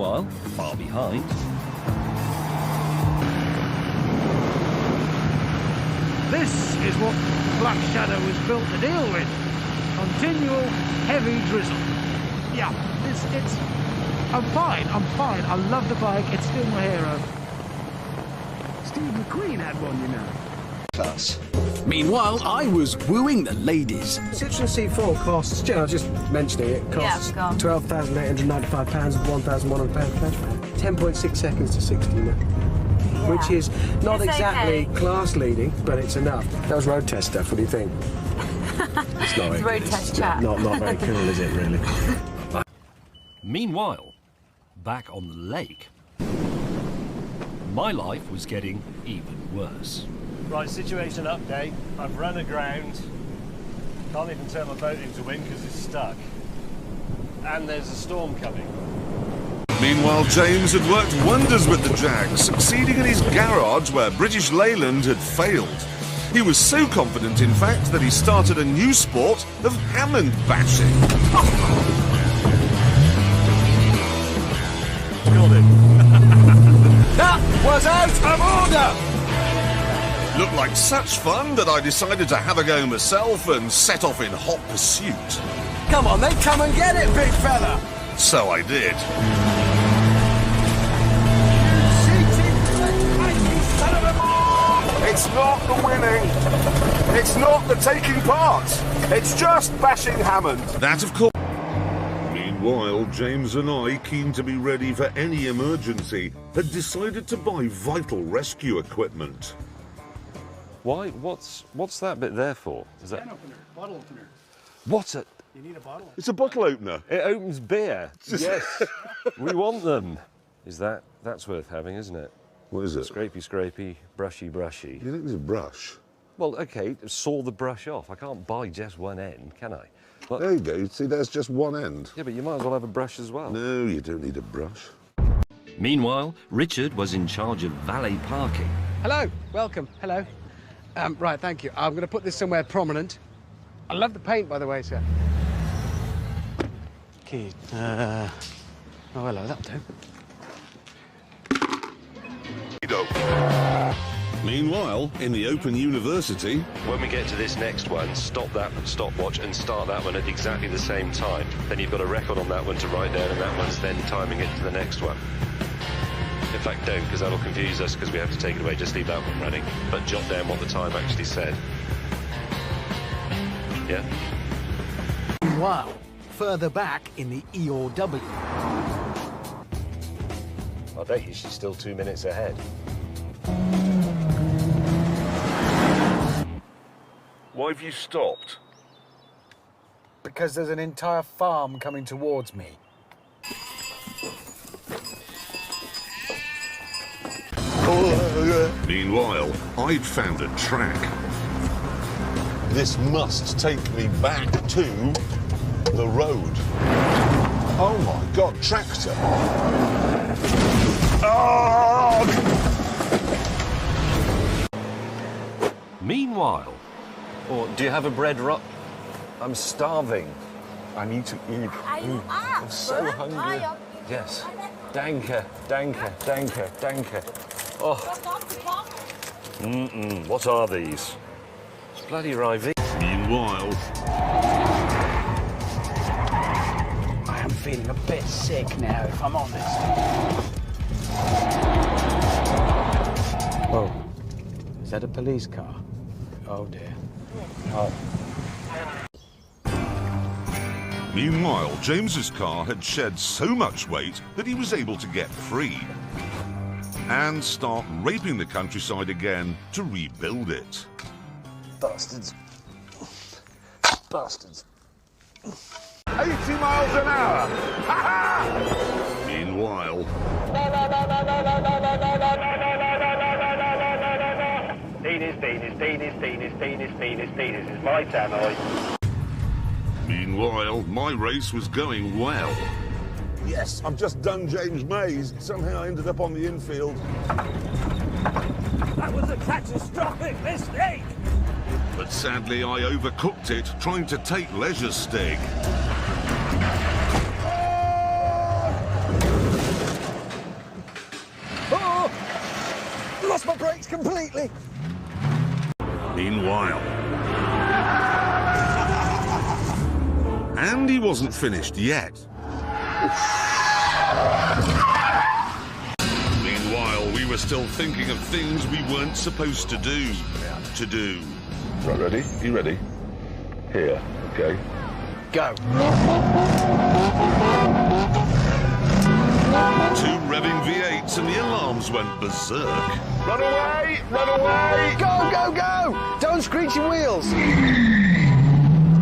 While far behind. This is what Black Shadow was built to deal with. Continual heavy drizzle. Yeah, it's I'm fine. I love the bike. It's still my hero. Steve McQueen had one, you know. Class. Meanwhile, I was wooing the ladies. Citroen C4 costs, I was just mentioning it, costs £12,895 with £1,100 cash back. 10.6 seconds to 60 now. Which is not exactly class leading, but it's enough. That was road test stuff, what do you think? It's not it's road test chat. Not very cool, is it, really? Meanwhile, back on the lake, my life was getting even worse. Right, situation update. I've run aground. Can't even turn my boat into wind because it's stuck. And there's a storm coming. Meanwhile, James had worked wonders with the Jag, succeeding in his garage where British Leyland had failed. He was so confident, in fact, that he started a new sport of Hammond bashing. Got it. That was out of order! Looked like such fun that I decided to have a go myself and set off in hot pursuit. Come on, then come and get it, big fella! So I did. It's not the winning. It's not the taking part. It's just bashing Hammond. That, of course. Meanwhile, James and I, keen to be ready for any emergency, had decided to buy vital rescue equipment. Why? What's that bit there for? Is that... Can opener, bottle opener. What's it? You need a bottle. It's a bottle opener. It opens beer. Yes. We want them. That's worth having, isn't it? What is it? Scrapey, scrapey, brushy, brushy. You think it's a brush? Well, okay, saw the brush off. I can't buy just one end, can I? But, There you go. See, there's just one end. yeah, but you might as well have a brush as well. No, you don't need a brush. Meanwhile, Richard was in charge of valet parking. Hello, welcome, hello. Right, thank you. I'm going to put this somewhere prominent. I love the paint, by the way, sir. Key. Oh, hello, that'll do. Meanwhile, in the Open University... When we get to this next one, stop that stopwatch and start that one at exactly the same time. Then you've got a record on that one to write down, and that one's then timing it to the next one. In fact, don't, because that'll confuse us because we have to take it away. Just leave that one running, but jot down what the time actually said. Yeah? Meanwhile, further back in the EOW. I bet you she's still 2 minutes ahead. Why have you stopped? Because there's an entire farm coming towards me. Meanwhile, I'd found a track. This must take me back to the road. Oh my God, tractor! Oh! Meanwhile, Or do you have a bread roll? I'm starving. I need to eat. I'm so hungry. Yes. Danke, danke, danke, danke. Oh. What are these? It's bloody rivy. Meanwhile, I am feeling a bit sick now, if I'm honest. Oh, is that a police car? Oh dear. Oh. Meanwhile, James's car had shed so much weight that he was able to get free and start raping the countryside again to rebuild it. Bastards. Bastards. 80 miles an hour! Ha-ha! Meanwhile, Penis is my tannoy. Meanwhile, my race was going well. Yes, I've just done James Mays. Somehow I ended up on the infield. That was a catastrophic mistake. But sadly, I overcooked it, trying to take leisure steak. completely. Meanwhile. And he wasn't finished yet. Meanwhile, we were still thinking of things we weren't supposed to do. Right, ready? You ready? Here, okay. Go. 2 revving V8s and the alarms went berserk. Run away! Run away! Go, go, go! Don't screech your wheels.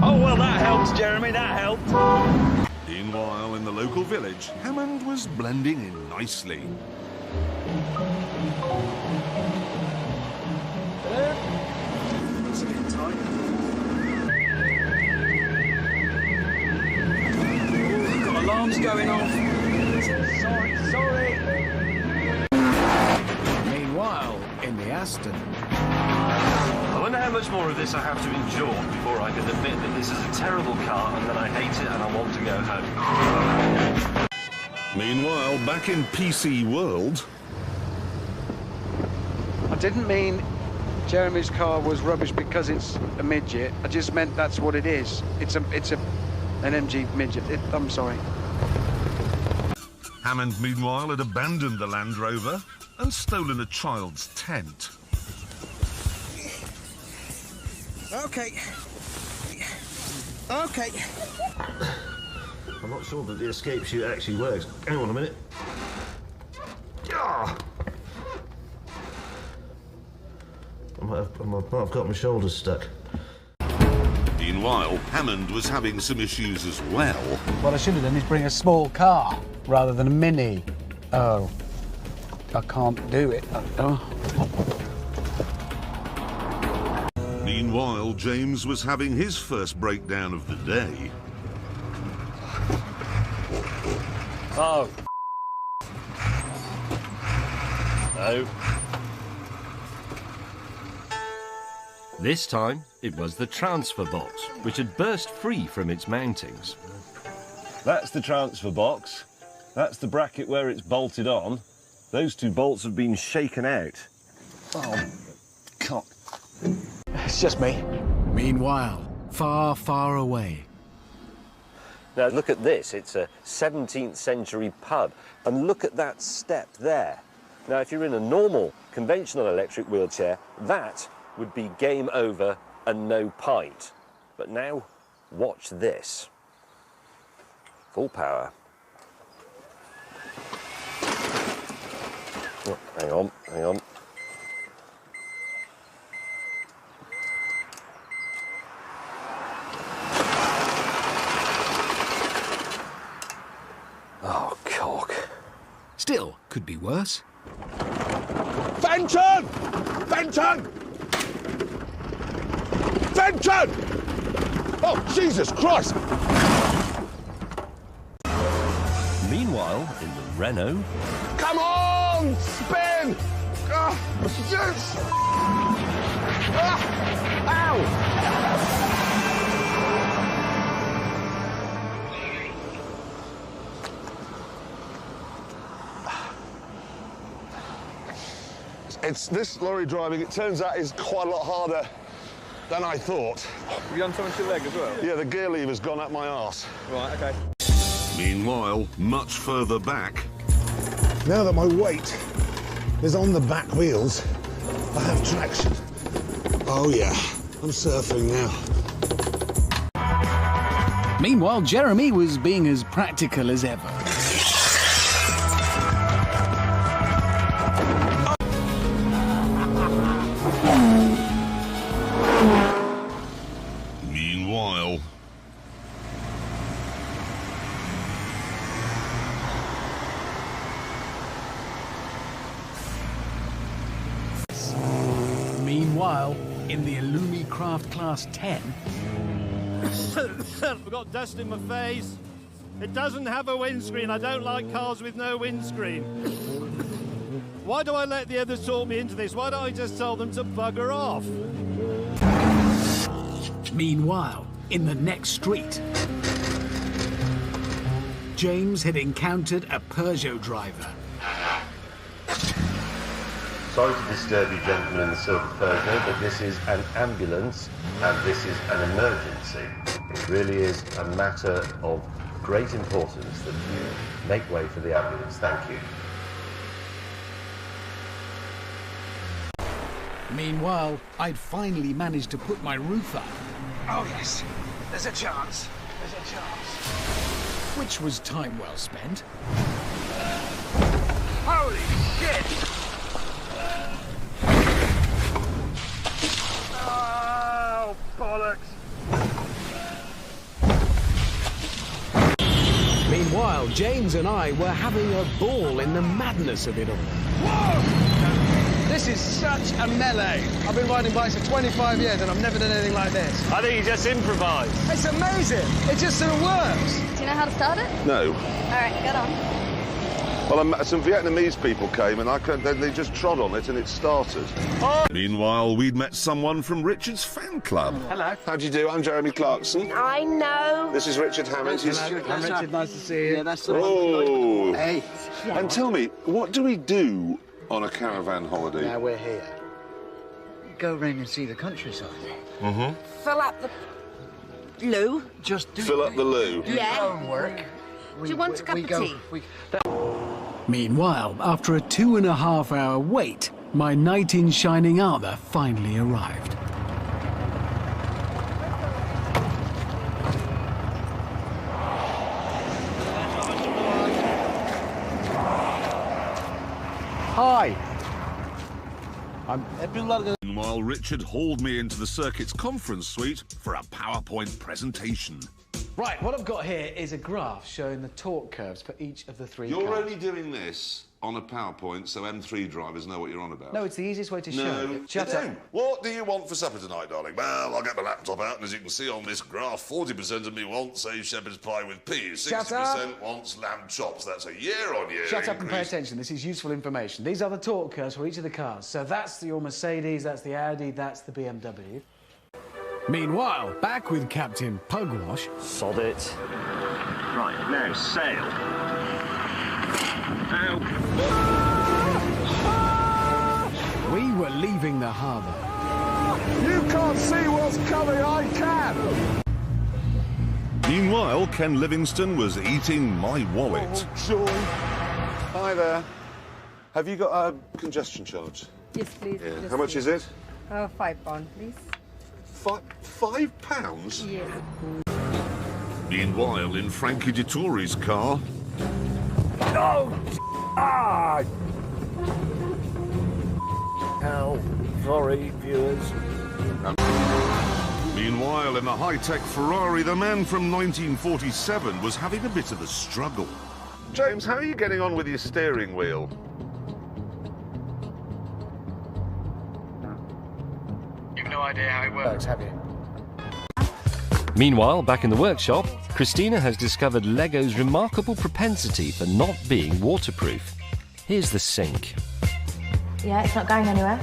Oh, well, that helps, Jeremy, that helped. Meanwhile, in the local village, Hammond was blending in nicely. That's a bit tight. Got alarms going off. Sorry. Meanwhile, in the Aston. I wonder how much more of this I have to endure before I can admit that this is a terrible car and that I hate it and I want to go home. Meanwhile, back in PC world... I didn't mean Jeremy's car was rubbish because it's a midget. I just meant that's what it is. It's an MG midget. I'm sorry. Hammond, meanwhile, had abandoned the Land Rover and stolen a child's tent. Okay. I'm not sure that the escape chute actually works. Hang on a minute. Ah! I might have got my shoulders stuck. Meanwhile, Hammond was having some issues as well. What I should have done is bring a small car rather than a Mini. Oh. I can't do it. Meanwhile, James was having his first breakdown of the day. Oh. No. This time, it was the transfer box, which had burst free from its mountings. That's the transfer box. That's the bracket where it's bolted on. Those 2 bolts have been shaken out. Oh, God. It's just me. Meanwhile, far, far away. Now, look at this. It's a 17th century pub. And look at that step there. Now, if you're in a normal, conventional electric wheelchair, that would be game over and no pint. But now, watch this. Full power. Oh, hang on. Oh, cock. Still, could be worse. Fenton! Oh, Jesus Christ! Meanwhile, in the Renault... Come on! Spin! Yes! Ow! It's this lorry driving, it turns out, is quite a lot harder than I thought. Have you done something to your leg as well? Yeah, the gear lever's gone up my arse. Right, okay. Meanwhile, much further back... Now that my weight is on the back wheels, I have traction. Oh yeah, I'm surfing now. Meanwhile, Jeremy was being as practical as ever. Meanwhile... Meanwhile, in the Illumi Craft Class 10... I've got dust in my face. It doesn't have a windscreen. I don't like cars with no windscreen. Why do I let the others talk me into this? Why don't I just tell them to bugger off? Meanwhile, in the next street, James had encountered a Peugeot driver. Sorry to disturb you gentlemen in the silver Peugeot, but this is an ambulance and this is an emergency. It really is a matter of great importance that you make way for the ambulance. Thank you. Meanwhile, I'd finally managed to put my roof up. Oh yes, there's a chance. There's a chance. Which was time well spent. Holy shit! Oh, bollocks! Meanwhile, James and I were having a ball in the madness of it all. Whoa! This is such a melee. I've been riding bikes for 25 years and I've never done anything like this. I think you just improvised. It's amazing. It just sort of works. Do you know how to start it? No. All right, get on. Well, some Vietnamese people came and they just trod on it and it started. Oh. Meanwhile, we'd met someone from Richard's fan club. Hello. How do you do? I'm Jeremy Clarkson. I know. This is Richard Hammond. I'm Richard, nice to see you. Yeah, that's Oh. Hey. Yeah. And tell me, what do we do on a caravan holiday? Now we're here. Go round and see the countryside. Mm-hmm. Fill up the loo. Just do Fill up the loo. Yeah. homework. Do you want a cup of tea? Meanwhile, after a 2.5-hour wait, my knight in shining armour finally arrived. Hi. Meanwhile, Richard hauled me into the circuit's conference suite for a PowerPoint presentation. Right, what I've got here is a graph showing the torque curves for each of the three You're cars. only doing this on a PowerPoint so M3 drivers know what you're on about. No, it's the easiest way to show. No, Shut up. What do you want for supper tonight, darling? Well, I'll get my laptop out, and as you can see on this graph, 40% of me wants a shepherd's pie with peas, 60% wants lamb chops. That's a year-on-year Shut up and pay increase. attention. This is useful information. These are the torque curves for each of the cars. So that's your Mercedes, that's the Audi, that's the BMW. Meanwhile, back with Captain Pugwash. Sod it. Right, now, sail. Ow. We were leaving the harbour. You can't see what's coming, I can! Meanwhile, Ken Livingstone was eating my wallet. Oh, joy. Hi there. Have you got a congestion charge? Yes, please. Yeah. Yes, How much is it? £5, please. £5? Yes. Meanwhile, in Frankie Dettori's car... Oh! Ah! Ow. Sorry, viewers. Meanwhile, in the high-tech Ferrari, the man from 1947 was having a bit of a struggle. James, how are you getting on with your steering wheel? You've no idea how it works, have you? Meanwhile, back in the workshop, Christina has discovered Lego's remarkable propensity for not being waterproof. Here's the sink. Yeah, it's not going anywhere.